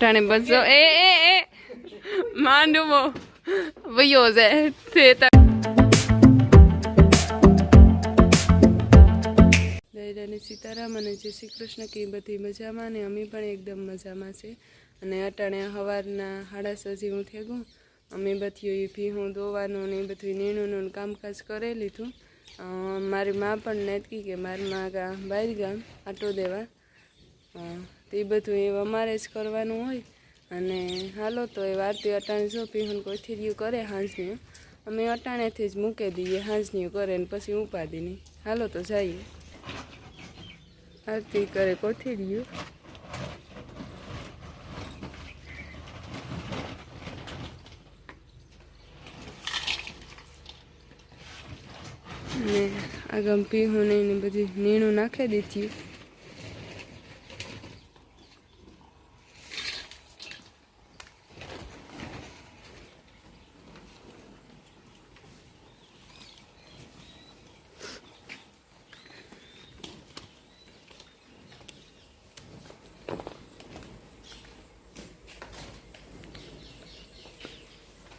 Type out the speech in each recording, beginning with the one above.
ટાણે બસો એ માંડવો વયો જાય તે દૈરાની સીતારામ અને જય શ્રી કૃષ્ણ કે બધી મજામાં ને અમે પણ એકદમ મજામાં છે અને અટાણે સવારના 6:30 હું થઈ ગયું અમે બધી ભીહું દોવાનું ને બધું નીણુંનું કામકાજ કરી લીધું મારી માં પણ નહોતી કે મારી માં બહાર ગામ આટો દેવા તે બધું એ અમારે જ કરવાનું હોય અને હાલો તો એ વારતી અટાણે જો ભીહું કોથીરિયું કરે હાંજની અમે અટાણેથી જ મૂકી દઈએ હાંજની કરે ને પછી ઉપાડીની હાલો તો જઈએ આરતી કરે કોથીરિયું ને આગમ ભીહું ને બધી નીણું નાખી દીધી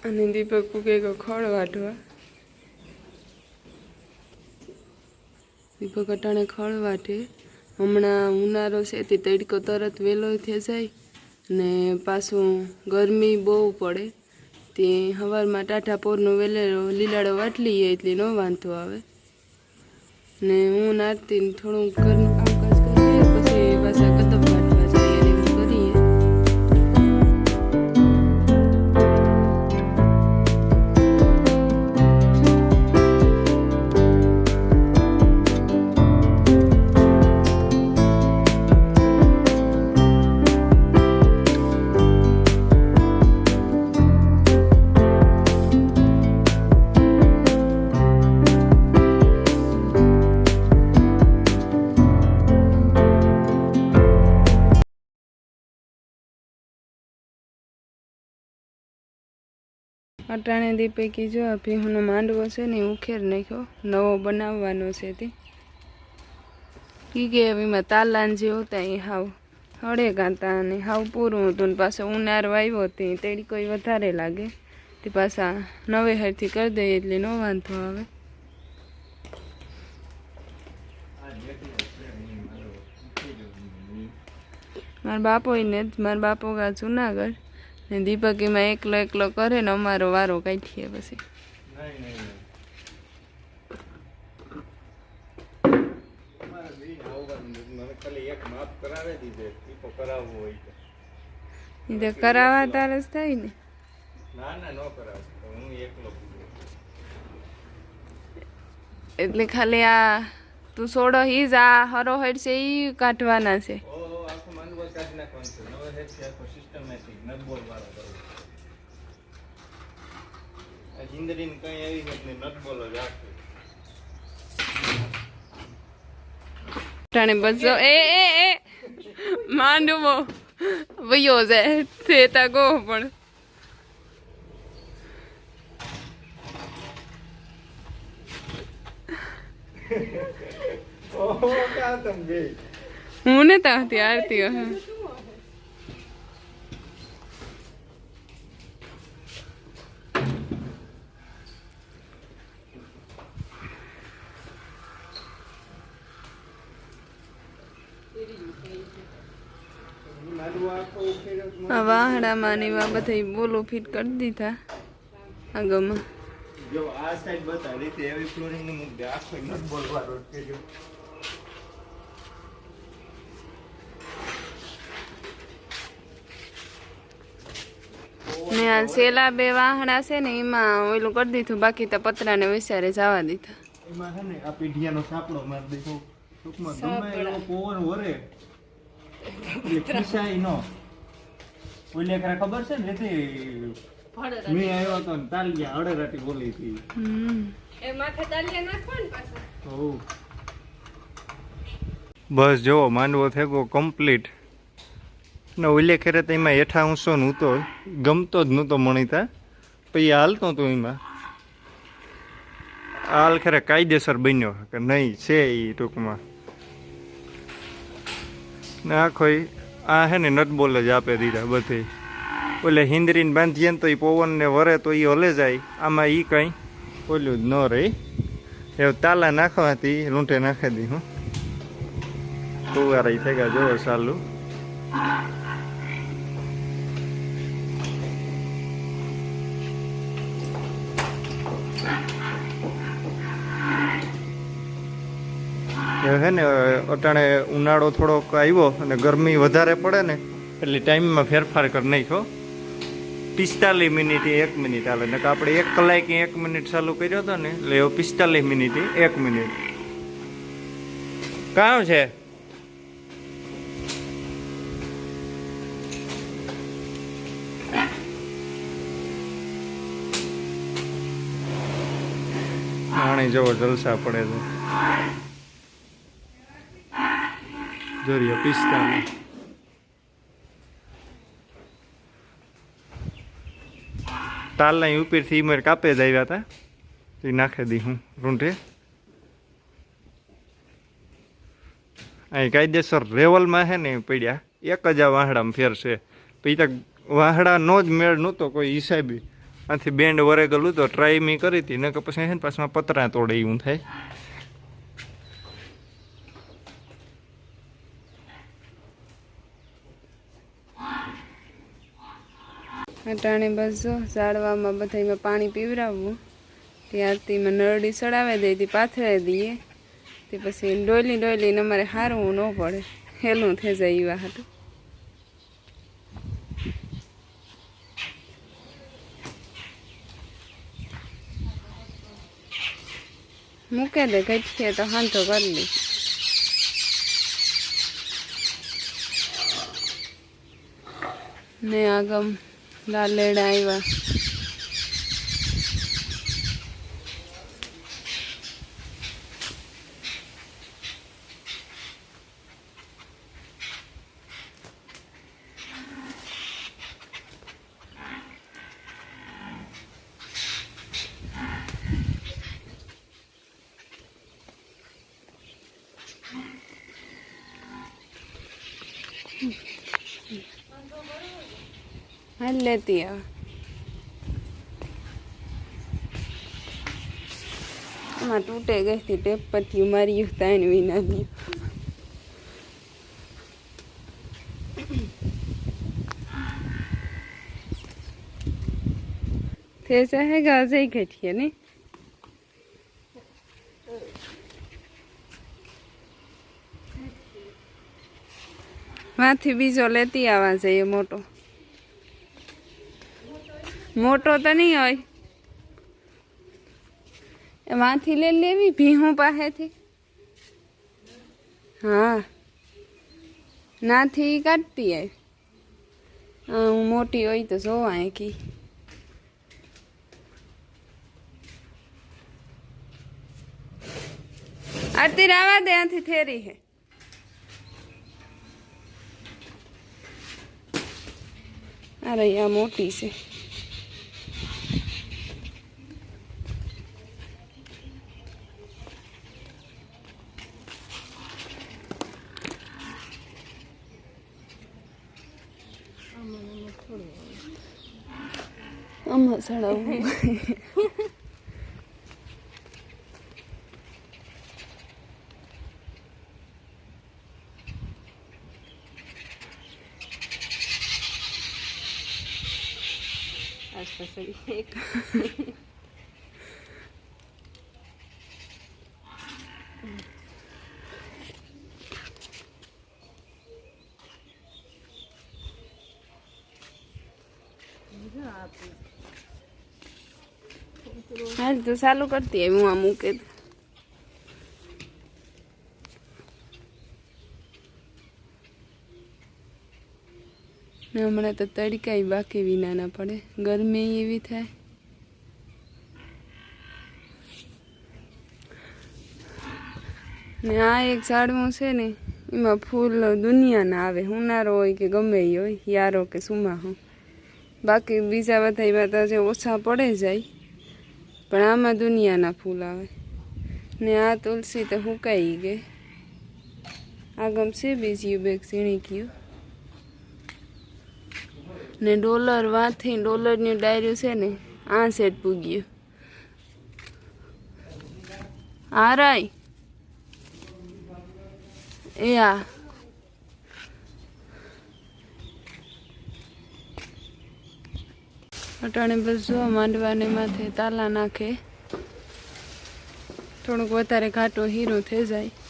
અને દીપક કે ખડ વાટવા દીપક અટાણે ખડ વાટે હમણાં ઉનાળો છે તે તડકો તરત વહેલો થઈ જાય ને પાછું ગરમી બહુ પડે તે સવારમાં ટાઢા પોરનો વેલેલો લીલાડો વાટ લઈએ એટલે ન વાંધો આવે ને હું નારતી થોડું ઘરનું કામકાજ કરીએ પછી પાછા કદમ વાટવા જઈએ ને એવું કરીએ અટાણે દીપકી જો ભીહુંનો માંડવો છે ને ઉખેર નાખ્યો નવો બનાવવાનો છે તે કે એમાં તાલાન જે હોતા એ હાવ હળે ગાતા અને હાવ પૂરું હતું ને પાછો ઉનાળો આવ્યો તે તડકો વધારે લાગે તે પાછા નવે હારથી કરી દઈએ એટલે ન વાંધો આવે મારા બાપો મારા બાપો ગા જુનાગઢ ને દીપક એમાં એકલો એકલો કરે ને અમારો વારો કાઢીએ પછી કરાવવા તારે જ થાય ને એટલે ખાલી આ તું સોડો હી જ આ હરો હેડ છે ઈ કાઢવાના છે ટાણે બસો એ માંડવો વયો જાય તે તા ગો પણ હું ને ત્યાંથી આરતી વાહડામાં ને એવા બધા બોલો ફિટ કરી દીધા આગળમાં જો આ સાઈડ બતા રીતે એવી ફ્લોરિંગ ને મૂક દે આખો નટ બોલવાનો કે જો ને આ સેલા બે વાહડા છે ને એમાં ઓલું કરી દીધું બાકી તો પતરાને વિચારે જવા દીધા એમાં છે ને આ પીઢિયાનો સાપડો માર દીધો ટૂંકમાં ગમે એવો પવન વરે એટલે ખિસાઈ નો ઓલે કરા ખબર છે ને તે મેં આવ્યો તો ને તાલિયા અડેરાટી બોલી હતી એ માથે તાલિયા નાખવા ને પાછા હો બસ જો માંડવો થેગો કમ્પ્લીટ ને ઓલે ખેરે તો એમાં હેઠા ઊંસો નહોતો ગમતો જ નહોતો મણીતા પછી હાલતો હતો એમાં હાલ ખેરે કાયદેસર બન્યો કે નહીં છે એ ટૂંકમાં ને આખો આ હે ને નટબોલ જ આપે દીધા બધે. ઓલે હિંદરીને બાંધીએ ને તો એ પવનને વરે તો એ હલે જાય. આમાં એ કંઈ ઓલું જ ન રહે. એ તાલા નાખવાથી લૂંટે નાખી દી. હું તુવારા થઈ ગયા જોવો ચાલુ. હે ને અટાણે ઉનાળો થોડોક આવ્યો અને ગરમી વધારે પડે ને એટલે ટાઈમમાં ફેરફાર કરી નાખ્યો. 45 મિનિટે 1 મિનિટ હાલે ને આપણે 1 કલાકે 1 મિનિટ ચાલુ કર્યો હતો ને એટલે એવો 45 મિનિટે 1 મિનિટ. કામ છે પાણી જવો જલસા પડે છે. જોરિયો 45 તાલના ઉપરથી મેં કાપે જ આવ્યા હતા એ નાખી દી હું રૂંઢે. અહીં કાયદેસર રેવલમાં છે ને પડ્યા એક જ આ વાહડામાં ફેર છે. પછી તો વાહડાનો જ મેળ નહોતો કોઈ હિસાબી. આથી બેન્ડ વરે ગયેલું તો ટ્રાય મેં કરી હતી ને કે પછી છે ને પાછમાં પતરા તોડે એવું થાય. અટાણે બસ જો ઝાડવામાં બધામાં પાણી પીવડાવવું. ત્યારથી મેં નરડી ચડાવી દઈ હતી પાથરે દઈએ તે પછી ડોલી ડોલીને અમારે હારવું ન પડે હેલું થઈ જાય એવા હતું. મૂકે દે ઘટીએ તો હાંધો કરી લે. ને આગમ લાલેડા આવ્યા. હાલ લેતી આવે. આમાં તૂટે ગઈ હતી ટેપ પરથી મારી તાણ વિનાની. તે ચાહેગા જઈ ઘટીએ ને માંથી બીજો લેતી આવવા જઈએ. મોટો મોટો તો નહીં હોય એમાંથી લઈ લેવી ભીહું પાસેથી. હા નાથી કાઢતી આવી. હું મોટી હોય તો જોવા કી આરતી રાવા દે આથી થેરી હે. અરે આ મોટી છે. આમાં ચડાવવું હાલ તો ચાલુ કરતી હું આ મૂકે હમણાં તો તડકાઈ બાકી વિના ના પડે. ગરમી એવી થાય. ને આ એક ઝાડવું છે ને એમાં ફૂલ દુનિયાના આવે. ઉનાળો હોય કે ગમે એ હોય યારો કે સુમાહો. બાકી બીજા બધા એમાં તો જે ઓછા પડે જાય પણ આમાં દુનિયાના ફૂલ આવે. ને આ તુલસી તો સુકાઈ ગઈ. આ ગમશે બીજી બેગ ઝીણી ગયું. ને ડોલર વાંથી ડોલરનું ડાયરું છે ને આ સેટ પૂગ્યું આ રાય એ આ અટાણે બસ જો માંડવાને માથે તાલા નાખે થોડુંક વધારે ઘાટો હીરો થઈ જાય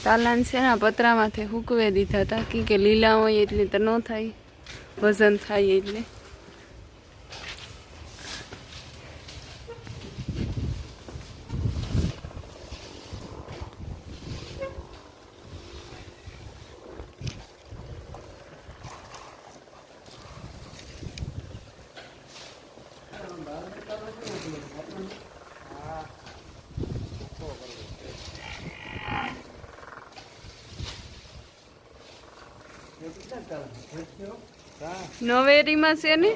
તાલાન છે ને પતરામાંથી હૂકવે દીધા હતા કે લીલા હોય એટલે તો ન થાય વજન થાય એટલે નવેરીમાં છે ને